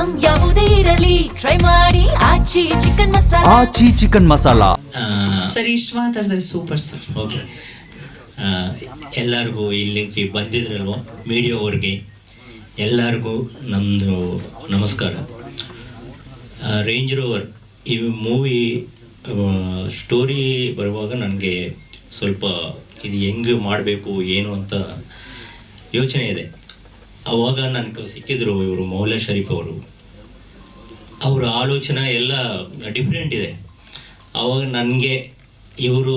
Item ಯಾವುದೇ ಇರಲಿ try ಮಾಡಿ ಆಚಿ ಚಿಕನ್ ಮಸಾಲಾ. ಸರ್ ಇಷ್ಟು ಮಾತಾಡಿದ್ರೆ ಸೂಪರ್ ಸರ್. ಓಕೆ, ಎಲ್ಲರಿಗೂ ಇಲ್ಲಿಗೆ ಬಂದಿದ್ರಲ್ವ ಮೀಡಿಯಾವ್ರಿಗೆ ಎಲ್ಲರಿಗೂ ನಮ್ಮದು ನಮಸ್ಕಾರ. ರೇಂಜ್ ರೋವರ್ ಈ ಮೂವಿ ಸ್ಟೋರಿ ಬರುವಾಗ ನನಗೆ ಸ್ವಲ್ಪ ಇದು ಹೆಂಗೆ ಮಾಡಬೇಕು ಏನು ಅಂತ ಯೋಚನೆ ಇದೆ. ಆವಾಗ ನನಗೆ ಸಿಕ್ಕಿದ್ರು ಇವರು ಮೌಲಾ ಶರೀಫ್ ಅವರು. ಅವರ ಆಲೋಚನೆ ಎಲ್ಲ ಡಿಫ್ರೆಂಟ್ ಇದೆ. ಆವಾಗ ನನಗೆ ಇವರು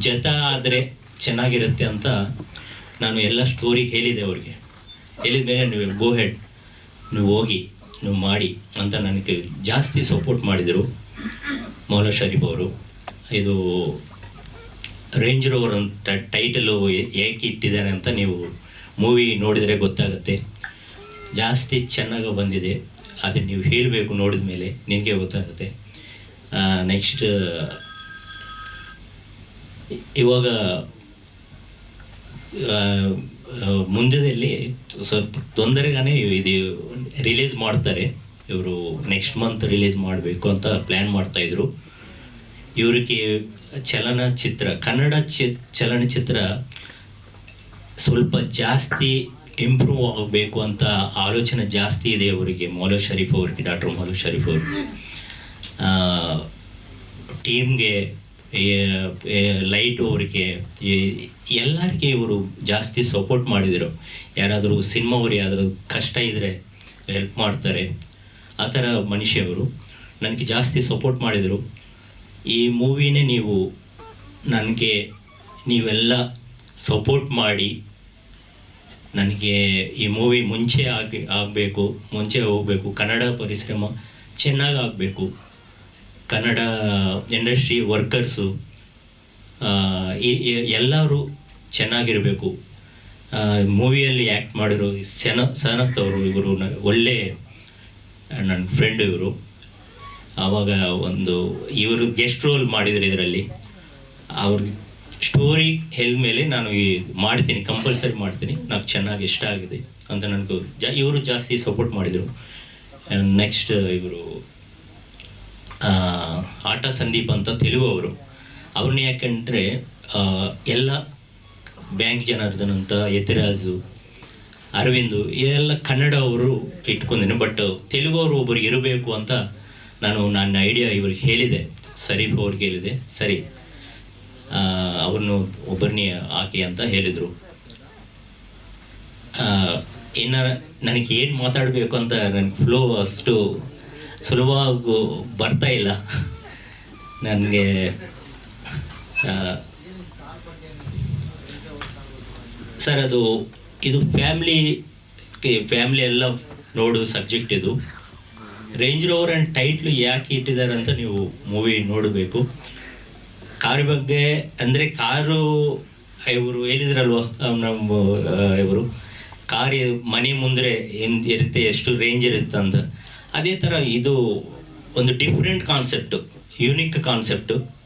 ಜತ ಆದರೆ ಚೆನ್ನಾಗಿರುತ್ತೆ ಅಂತ ನಾನು ಎಲ್ಲ ಸ್ಟೋರಿ ಹೇಳಿದೆ ಅವ್ರಿಗೆ. ಹೇಳಿದ ಮೇಲೆ ನೀವು ಗೋ ಹೆಡ್, ನೀವು ಹೋಗಿ ನೀವು ಮಾಡಿ ಅಂತ ನನಗೆ ಜಾಸ್ತಿ ಸಪೋರ್ಟ್ ಮಾಡಿದರು ಮೌಲಾ ಶರೀಫ್ ಅವರು. ಇದು ರೇಂಜ್ ರೋವರ್ ಅಂತ ಟೈಟಲು ಏಕೆ ಇಟ್ಟಿದ್ದಾರೆ ಅಂತ ನೀವು ಮೂವಿ ನೋಡಿದರೆ ಗೊತ್ತಾಗುತ್ತೆ. ಜಾಸ್ತಿ ಚೆನ್ನಾಗಿ ಬಂದಿದೆ, ಅದನ್ನು ನೀವು ಹೇಳಬೇಕು, ನೋಡಿದ ಮೇಲೆ ನಿನಗೆ ಗೊತ್ತಾಗುತ್ತೆ. ನೆಕ್ಸ್ಟ್ ಇವಾಗ ಮುಂದೆದಲ್ಲಿ ಸ್ವಲ್ಪ ತೊಂದರೆಗಾನೇ ಇದು ರಿಲೀಸ್ ಮಾಡ್ತಾರೆ. ಇವರು ನೆಕ್ಸ್ಟ್ ಮಂತ್ ರಿಲೀಸ್ ಮಾಡಬೇಕು ಅಂತ ಪ್ಲ್ಯಾನ್ ಮಾಡ್ತಾಯಿದ್ರು. ಇವರಿಗೆ ಚಲನಚಿತ್ರ, ಕನ್ನಡ ಚಲನಚಿತ್ರ ಸ್ವಲ್ಪ ಜಾಸ್ತಿ ಇಂಪ್ರೂವ್ ಆಗಬೇಕು ಅಂತ ಆಲೋಚನೆ ಜಾಸ್ತಿ ಇದೆ ಅವರಿಗೆ, ಮೌಲಾ ಶರೀಫ್ ಅವ್ರಿಗೆ, ಡಾಕ್ಟರ್ ಮೌಲಾ ಶರೀಫ್ ಅವ್ರಿಗೆ. ಟೀಮ್ಗೆ, ಲೈಟ್ ಅವರಿಗೆ, ಎಲ್ಲರಿಗೆ ಇವರು ಜಾಸ್ತಿ ಸಪೋರ್ಟ್ ಮಾಡಿದರು. ಯಾರಾದರೂ ಸಿನಿಮಾ ಅವ್ರು ಯಾರಾದರೂ ಕಷ್ಟ ಇದ್ದರೆ ಹೆಲ್ಪ್ ಮಾಡ್ತಾರೆ, ಆ ಥರ ಮನುಷ್ಯವರು ನನಗೆ ಜಾಸ್ತಿ ಸಪೋರ್ಟ್ ಮಾಡಿದರು. ಈ ಮೂವಿನೇ ನನಗೆ ನೀವೆಲ್ಲ ಸಪೋರ್ಟ್ ಮಾಡಿ ನನಗೆ ಈ ಮೂವಿ ಮುಂಚೆ ಹೋಗಬೇಕು. ಕನ್ನಡ ಪರಿಶ್ರಮ ಚೆನ್ನಾಗಿ ಆಗಬೇಕು. ಕನ್ನಡ ಇಂಡಸ್ಟ್ರಿ ವರ್ಕರ್ಸು ಎಲ್ಲರೂ ಚೆನ್ನಾಗಿರಬೇಕು. ಮೂವಿಯಲ್ಲಿ ಆ್ಯಕ್ಟ್ ಮಾಡಿರೋ ಸನತ್ ಅವರು, ಇವರು ಒಳ್ಳೆ ನನ್ನ ಫ್ರೆಂಡು ಇವರು. ಆವಾಗ ಇವರು ಗೆಸ್ಟ್ ರೋಲ್ ಮಾಡಿದ್ರು ಇದರಲ್ಲಿ. ಅವ್ರ ಸ್ಟೋರಿ ಹೇಳಿದ ಮೇಲೆ ನಾನು ಮಾಡ್ತೀನಿ, ಕಂಪಲ್ಸರಿ ಮಾಡ್ತೀನಿ. నాకు ಚೆನ್ನಾಗಿ ಇಷ್ಟ ಆಗಿದೆ ಅಂತ ನನಗೂ ಇವರು ಜಾಸ್ತಿ ಸಪೋರ್ಟ್ ಮಾಡಿದರು. ನೆಕ್ಸ್ಟ್ ಇವರು ಆಟ ಸಂದೀಪ್ ಅಂತ ತೆಲುಗು ಅವರು. ಅವ್ರನ್ನ ಯಾಕೆಂದರೆ ಎಲ್ಲ ಬ್ಯಾಂಕ್ ಜನಾರ್ದನ್ ಅಂತ, ಯತಿರಾಜು, ಅರವಿಂದು ಇದೆಲ್ಲ ಕನ್ನಡ ಅವರು ಇಟ್ಕೊಂಡಿದ್ದೀನಿ. ಬಟ್ ತೆಲುಗು ಅವರು ಒಬ್ಬರು ಇರಬೇಕು ಅಂತ ನನ್ನ ಐಡಿಯಾ ಇವ್ರಿಗೆ ಹೇಳಿದೆ, ಶರೀಫ್ ಅವ್ರಿಗೆ ಹೇಳಿದೆ. ಸರಿ, ಅವ್ರನ್ನು ಒಬ್ಬರನ್ನೇ ಹಾಕಿ ಅಂತ ಹೇಳಿದರು. ಇನ್ನು ನನಗೆ ಏನು ಮಾತಾಡಬೇಕು ಅಂತ ನನಗೆ ಫ್ಲೋ ಅಷ್ಟು ಸುಲಭವಾಗಿ ಬರ್ತಾ ಇಲ್ಲ ನನಗೆ. ಸರ್ ಇದು ಫ್ಯಾಮ್ಲಿ ಎಲ್ಲ ನೋಡು ಸಬ್ಜೆಕ್ಟ್. ಇದು ರೇಂಜ್ ರೋವರ್ ಆ್ಯಂಡ್ ಟೈಟ್ಲು ಯಾಕೆ ಇಟ್ಟಿದ್ದಾರೆ ಅಂತ ನೀವು ಮೂವಿ ನೋಡಬೇಕು. ಕಾರ್ ಬಗ್ಗೆ ಅಂದರೆ ಕಾರು ಇವರು ಹೇಳಿದ್ರಲ್ವ ನಮ್ಮ ಇವರು, ಕಾರ್ ಮನೆ ಮುಂದೆ ಇರುತ್ತೆ, ಎಷ್ಟು ರೇಂಜ್ ಇರುತ್ತೆ ಅಂತ. ಅದೇ ಥರ ಇದು ಒಂದು ಡಿಫ್ರೆಂಟ್ ಕಾನ್ಸೆಪ್ಟು, ಯೂನಿಕ್ ಕಾನ್ಸೆಪ್ಟು.